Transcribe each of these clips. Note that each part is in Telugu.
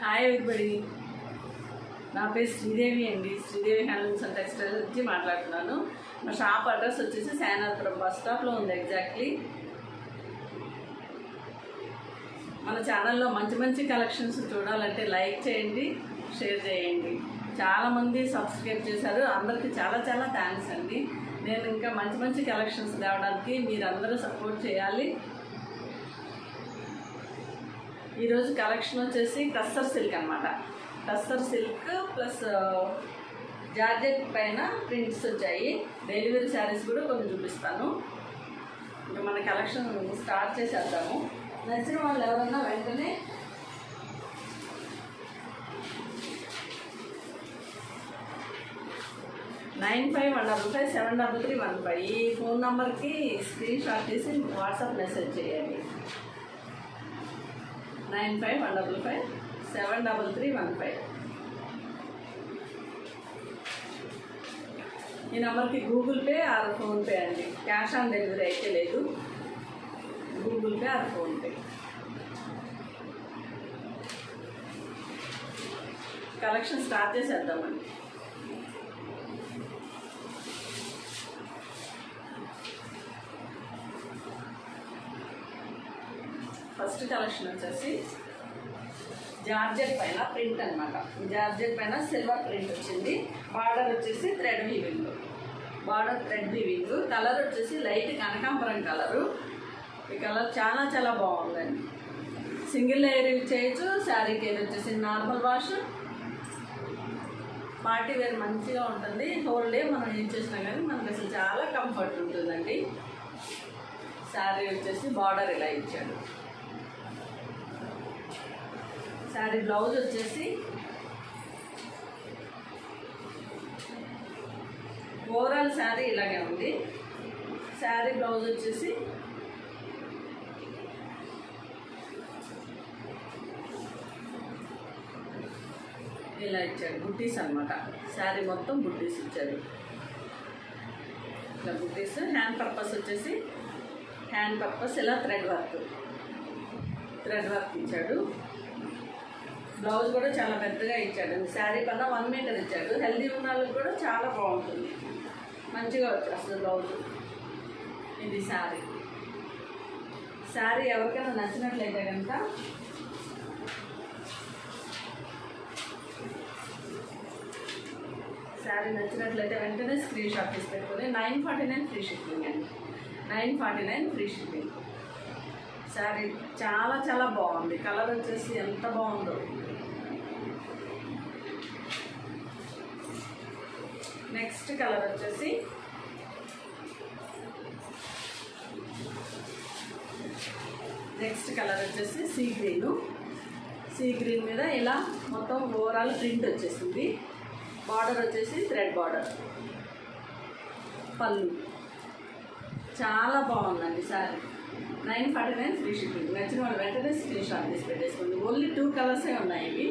హాయ్ ఎవ్రీబడి, నా పేరు శ్రీదేవి అండి. శ్రీదేవి హ్యాండ్లూమ్స్ అండ్ టెక్స్టైల్స్ నుంచి మాట్లాడుతున్నాను. మా షాప్ అడ్రస్ వచ్చేసి శానాపురం బస్ స్టాప్లో ఉంది ఎగ్జాక్ట్లీ. మన ఛానల్లో మంచి మంచి కలెక్షన్స్ చూడాలంటే లైక్ చేయండి, షేర్ చేయండి. చాలామంది సబ్స్క్రైబ్ చేశారు, అందరికీ చాలా చాలా థ్యాంక్స్ అండి. నేను ఇంకా మంచి మంచి కలెక్షన్స్ తేవడానికి మీరందరూ సపోర్ట్ చేయాలి. ఈరోజు కలెక్షన్ వచ్చేసి టస్సర్ సిల్క్ అనమాట. టస్సర్ సిల్క్ ప్లస్ జార్జెట్ పైన ప్రింట్స్ వచ్చాయి. డెలివరీ శారీస్ కూడా కొన్ని చూపిస్తాను. ఇంకా మన కలెక్షన్ స్టార్ట్ చేసేద్దాము. నచ్చిన వాళ్ళు ఎవరన్నా వెంటనే ₹9515 ఈ ఫోన్ నెంబర్కి స్క్రీన్ షాట్ తీసి వాట్సాప్ మెసేజ్ చేయండి. 9515573315. ఈ నెంబర్కి గూగుల్ పే ఆర్ ఫోన్పే అండి. క్యాష్ ఆన్ డెలివరీ అయితే లేదు, Google pay or PhonePe. Collection start చేసేద్దామండి. ఫస్ట్ కలెక్షన్ వచ్చేసి జార్జెట్ పైన ప్రింట్ అనమాట. జార్జెట్ పైన సిల్వర్ ప్రింట్ వచ్చింది. బార్డర్ వచ్చేసి థ్రెడ్ వీవింగ్, కలర్ వచ్చేసి లైట్ కనకాంబరం కలరు. ఈ కలర్ చాలా చాలా బాగుందండి. సింగిల్ లేయర్ యూజ్ చేయొచ్చు. శారీ కేర్ వచ్చేసి నార్మల్ వాష్, పార్టీ వేర్ మంచిగా ఉంటుంది. హోల్ డే మనం యూజ్ చేసినా కానీ మనకి అసలు చాలా కంఫర్ట్ ఉంటుందండి. శారీ వచ్చేసి బార్డర్ ఇలా ఇచ్చాడు. శారీ బ్లౌజ్ వచ్చేసి ఓవరాల్ శారీ ఇలాగే ఉంది. శారీ బ్లౌజ్ వచ్చేసి ఇలా ఇచ్చాడు. బుట్టీస్ అనమాట. శారీ మొత్తం బుట్టీస్ ఇచ్చాడు. ఇలా బుట్టీస్. హ్యాండ్ పర్పస్ వచ్చేసి ఇలా థ్రెడ్ వర్క్ ఇచ్చాడు. బ్లౌజ్ కూడా చాలా పెద్దగా ఇచ్చాడు. శారీ పైన 1 మీటర్ ఇచ్చాడు. హెల్దీ ఉన్న వాళ్ళకి కూడా చాలా బాగుంటుంది, మంచిగా వచ్చేస్తుంది బ్లౌజ్. ఇది శారీ ఎవరికైనా నచ్చినట్లయితే కనుక వెంటనే స్క్రీన్ షాట్ తీసి పెట్టుకొని 949 ఫ్రీ షిప్పింగ్ అండి. 949 ఫ్రీ షిప్పింగ్. శారీ చాలా చాలా బాగుంది. కలర్ వచ్చేసి ఎంత బాగుందో. నెక్స్ట్ కలర్ వచ్చేసి సీ గ్రీన్ మీద ఇలా మొత్తం ఓవరాల్ ప్రింట్ వచ్చేసింది. బార్డర్ వచ్చేసి థ్రెడ్ బార్డర్. పళ్ళు చాలా బాగుందండి. Sari 949 free shipping. నచ్చిన వాళ్ళు వెంటనే స్క్రీన్ షాట్ తీసి పెట్టేసుకోండి. ఓన్లీ 2 కలర్సే ఉన్నాయి ఇవి.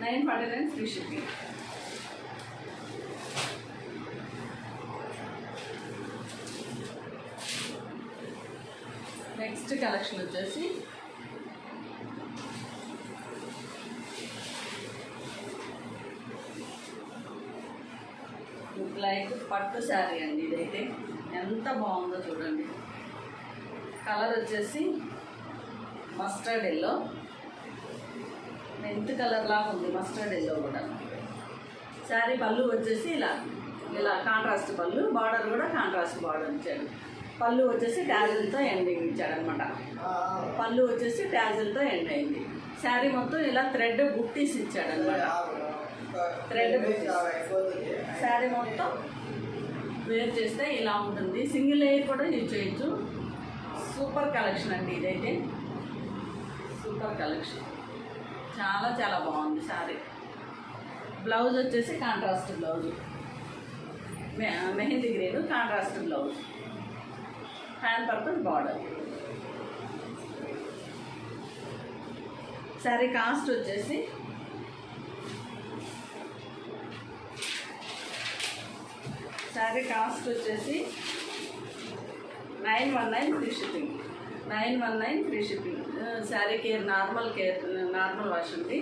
949 ఫ్రీ షిప్పింగ్. నెక్స్ట్ కలెక్షన్ వచ్చేసి లైక్ పట్టు శారీ అండి. ఇదైతే ఎంత బాగుందో చూడండి. కలర్ వచ్చేసి మస్టర్డ్ ఎల్లో, మెంత్ కలర్ లాగా ఉంది. మస్టర్డ్ ఎల్లో కూడా. శారీ పళ్ళు వచ్చేసి ఇలా కాంట్రాస్ట్ పళ్ళు. బార్డర్ కూడా కాంట్రాస్ట్ బార్డర్ ఇచ్చాడు. పళ్ళు వచ్చేసి ట్యాజిల్తో ఎండింగ్ ఇచ్చాడనమాట. పళ్ళు వచ్చేసి ట్యాజిల్తో ఎండ్ అయింది. శారీ మొత్తం ఇలా థ్రెడ్ బుట్టీస్ ఇచ్చాడనమాట. థ్రెడ్ బుట్టీస్. శారీ మొత్తం వేర్ చేస్తే ఇలా ఉంటుంది. సింగిల్ లేయర్ కూడా యూజ్ చేయొచ్చు. సూపర్ కలెక్షన్ అండి. ఇదైతే సూపర్ కలెక్షన్. చాలా చాలా బాగుంది శారీ. బ్లౌజ్ వచ్చేసి contrast blouse, mehndi green contrast blouse. Hand purpose border. Sari cost వచ్చేసి $919 free shipping. 919 free shipping. Sari care normal wash ఉంది.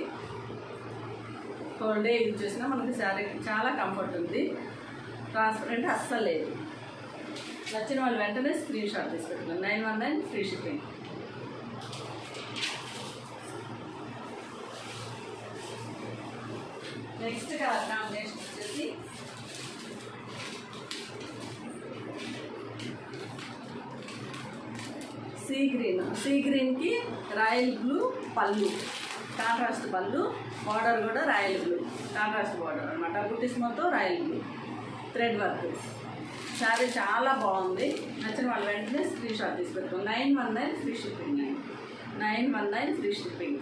హోల్ డే యూజ్ చేసినా మనకి శారీ చాలా కంఫర్ట్ ఉంది, ట్రాన్స్పరెంట్ అస్సలు లేదు. నచ్చిన వాళ్ళు వెంటనే స్క్రీన్ షాట్ తీసుకెట్టుకోండి. 919 free shipping. Next colour combination వచ్చేసి సీ గ్రీన్కి రాయల్ బ్లూ పళ్ళు, కాంట్రాస్ట్ పళ్ళు, బార్డర్ కూడా రాయల్ బ్లూ కాంట్రాస్ట్ బార్డర్ అనమాట. బుట్టీస్ మొత్తం royal blue thread work. Sari చాలా బాగుంది. నచ్చిన వాళ్ళు వెంటనే స్క్రీన్ షాట్ తీసుకెట్టుకోండి. 919 ఫ్రీ షిప్పింగ్. 919 free shipping.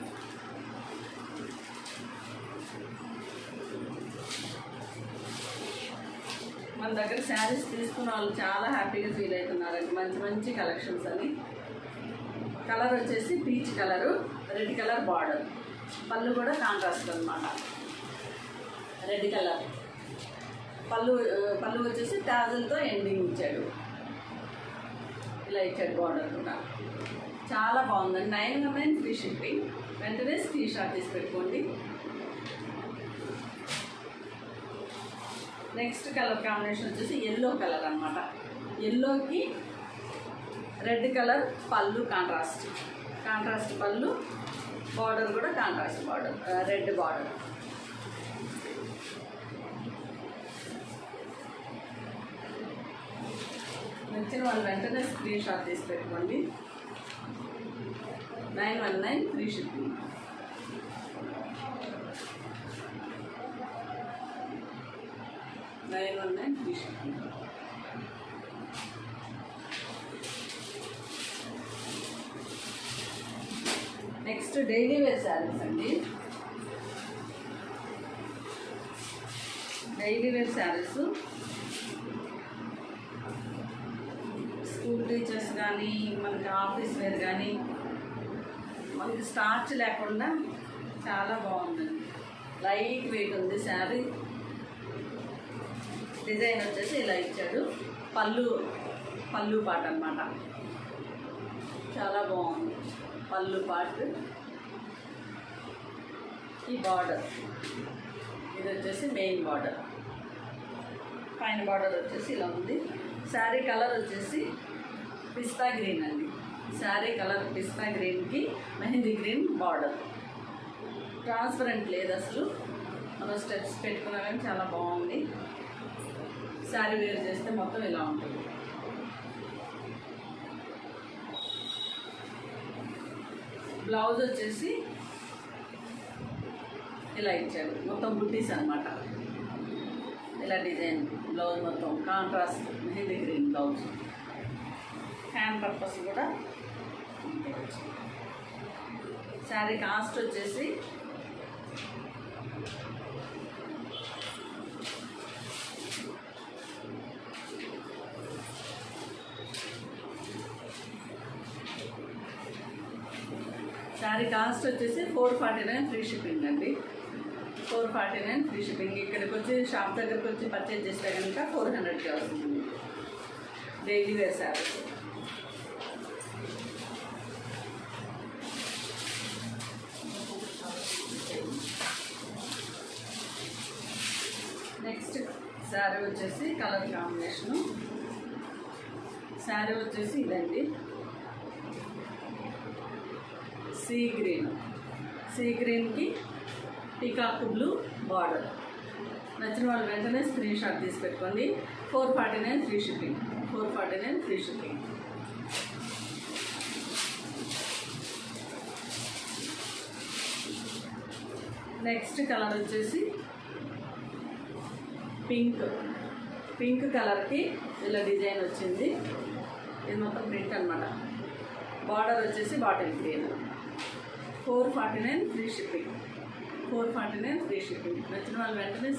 మన దగ్గర శారీస్ తీసుకున్న వాళ్ళు చాలా హ్యాపీగా ఫీల్ అవుతున్నారండి. మంచి మంచి కలెక్షన్స్ అని. కలర్ వచ్చేసి peach colour, red colour border, పళ్ళు కూడా కాంట్రాస్ట్ అనమాట. రెడ్ కలర్ పళ్ళు వచ్చేసి టాజల్తో ఎండింగ్ ఇచ్చాడు, ఇలా ఇచ్చాడు బార్డర్ కూడా. చాలా బాగుందండి. 919 ఫ్రీ షిప్పింగ్. వెంటనే స్క్రీన్ షాట్ తీసి పెట్టుకోండి. నెక్స్ట్ కలర్ కాంబినేషన్ వచ్చేసి ఎల్లో కలర్ అనమాట. ఎల్లోకి రెడ్ కలర్ పళ్ళు, కాంట్రాస్ట్ పళ్ళు, బార్డర్ కూడా కాంట్రాస్ట్ బార్డర్, రెడ్ బార్డర్. నచ్చిన వాళ్ళు వెంటనే స్క్రీన్ షాట్ తీసి పెట్టుకోండి. 919 free shipping. Next daily wear saris అండి. Daily wear saris school teachers కానీ, మనకి ఆఫీస్ వేర్ కానీ, మనకి స్టార్చ్ లేకుండా చాలా బాగుందండి. లైట్ వెయిట్ ఉంది శారీ. డిజైన్ వచ్చేసి ఇలా ఇచ్చాడు. పళ్ళు పాట అనమాట. చాలా బాగుంది పళ్ళు పాటు. ఈ బార్డర్ ఇది వచ్చేసి మెయిన్ బార్డర్. పైన బార్డర్ వచ్చేసి ఇలా ఉంది. శారీ కలర్ వచ్చేసి పిస్తా గ్రీన్ అండి. శారీ కలర్ పిస్తా గ్రీన్కి మెహందీ గ్రీన్ బార్డర్. ట్రాన్స్పరెంట్ లేదు అసలు. మనం స్టెప్స్ పెట్టుకున్నా కానీ చాలా బాగుంది. శారీ వేర్ చేస్తే మొత్తం ఇలా ఉంటుంది. బ్లౌజ్ వచ్చేసి ఇలా ఇచ్చాడు. మొత్తం బుట్టీస్ అనమాట. ఇలా డిజైన్ బ్లౌజ్ మొత్తం contrast mehndi green blouse. Hand purpose కూడా. శారీ కాస్ట్ వచ్చేసి శారీ కాస్ట్ వచ్చేసి 449 ఫ్రీ షిప్పింగ్ అండి. 449 ఫ్రీ షిప్పింగ్. ఇక్కడికి వచ్చి షాప్ దగ్గరికి వచ్చి పర్చేజ్ చేస్తే కనుక 400కి వస్తుంది. Daily wear saris. Next sari వచ్చేసి కలర్ కాంబినేషను. శారీ వచ్చేసి ఇదండి, సీ గ్రీన్కి పీకాక్ బ్లూ బార్డర్. నచ్చిన వాళ్ళు వెంటనే స్క్రీన్ షాట్ తీసి పెట్టుకోండి. 449 free shipping. 449 free shipping. Next colour వచ్చేసి పింక్ కలర్కి ఇలా డిజైన్ వచ్చింది. ఇది మొత్తం ప్రింట్ అనమాట. బార్డర్ వచ్చేసి bottle green. 449 free shipping. 449 free shipping. నచ్చిన వాళ్ళు వెంటనే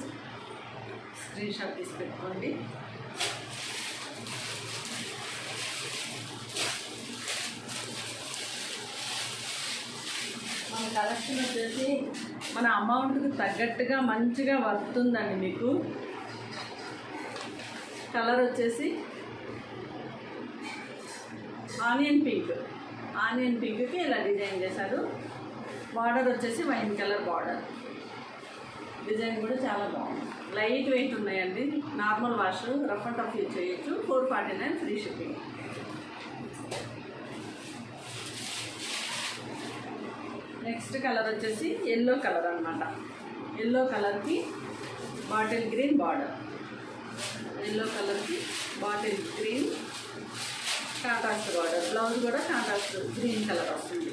స్క్రీన్ షాట్ తీసి పెట్టుకోండి. మన కలెక్షన్ వచ్చేసి మన అమౌంట్కి తగ్గట్టుగా మంచిగా వర్తుందండి. మీకు కలర్ వచ్చేసి ఆనియన్ పింక్కి ఇలా డిజైన్ చేశారు. బార్డర్ వచ్చేసి వైన్ కలర్ బార్డర్. డిజైన్ కూడా చాలా బాగుంది. లైట్ వెయిట్ ఉన్నాయండి. Normal wash, rough and tough use చేయొచ్చు. 449 ఫ్రీ షిప్పింగ్. నెక్స్ట్ కలర్ వచ్చేసి ఎల్లో కలర్ అనమాట. ఎల్లో కలర్కి బాటిల్ గ్రీన్ బార్డర్. ఎల్లో కలర్కి bottle green contrast border. Blouse కూడా కాంట్రాస్ట్ గ్రీన్ కలర్ వస్తుంది.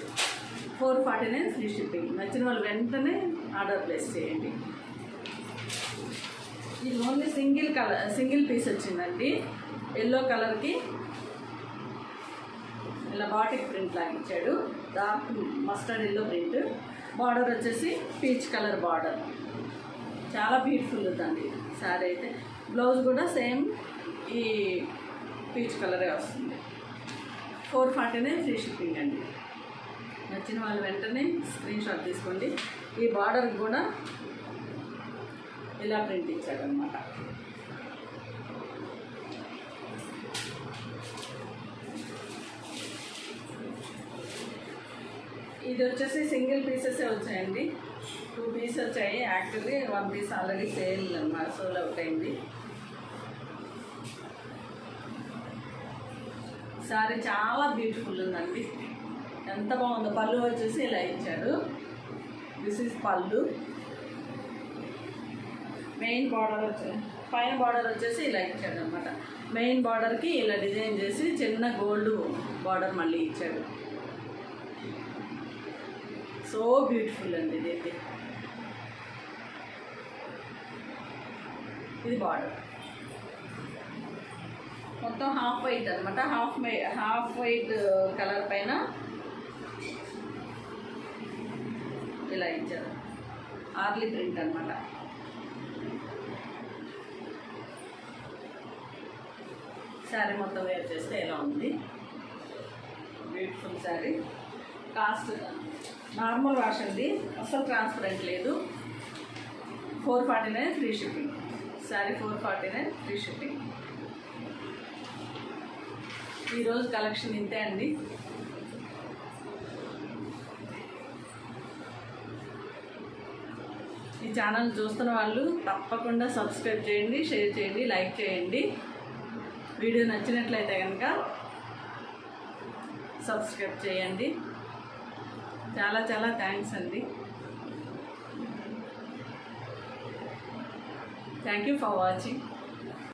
449 ఫ్రీ షిప్పింగ్. నచ్చిన వాళ్ళు వెంటనే ఆర్డర్ ప్లేస్ చేయండి. ఇది ఓన్లీ సింగిల్ పీస్ వచ్చిందండి. ఎల్లో కలర్కి ఇలా బాటిక్ ప్రింట్ లాగా ఇచ్చాడు. Dark mustard yellow print. Border వచ్చేసి పీచ్ కలర్ బార్డర్. చాలా బ్యూటిఫుల్ ఉందండి శారీ అయితే. బ్లౌజ్ కూడా సేమ్ ఈ పీచ్ కలరే వస్తుంది. 449 ఫ్రీ షిప్పింగ్ అండి. నచ్చిన వాళ్ళు వెంటనే స్క్రీన్ షాట్ తీసుకోండి. ఈ బార్డర్కి కూడా ఇలా ప్రింట్ ఇచ్చాడనమాట. ఇది వచ్చేసి సింగిల్ పీసెసే వచ్చాయండి. 2 పీసెస్ వచ్చాయి. యాక్చువల్లీ 1 పీస్ ఆల్రెడీ సేల్ అన్నమాట, సోల్ అవుట్ అయింది. సారీ చాలా బ్యూటిఫుల్ ఉందండి. ఎంత బాగుందో. పళ్ళు వచ్చేసి ఇలా ఇచ్చాడు. దిస్ ఈజ్ పళ్ళు. మెయిన్ బార్డర్ పైన బార్డర్ వచ్చేసి ఇలా ఇచ్చాడు అనమాట. మెయిన్ బార్డర్కి ఇలా డిజైన్ చేసి చిన్న గోల్డ్ బార్డర్ మళ్ళీ ఇచ్చాడు. సో బ్యూటిఫుల్ అండి ఇది. ఇది బార్డర్ మొత్తం హాఫ్ వైట్ అనమాట. హాఫ్ వైట్ కలర్ పైన ఇలా ఇచ్చారు. ఆర్లీ ప్రింట్ అనమాట. శారీ మొత్తం వేర్ చేస్తే ఎలా ఉంది. Beautiful sari. Cost normal wash అండి, అసలు ట్రాన్స్పరెంట్ లేదు. 449 free shipping. Sari 449 free shipping. ఈరోజు కలెక్షన్ ఇంతే అండి. ఈ ఛానల్ చూస్తున్న వాళ్ళు తప్పకుండా సబ్స్క్రైబ్ చేయండి, షేర్ చేయండి, లైక్ చేయండి. వీడియో నచ్చినట్లయితే కనుక సబ్స్క్రైబ్ చేయండి. చాలా చాలా థ్యాంక్స్ అండి. Thank you for watching.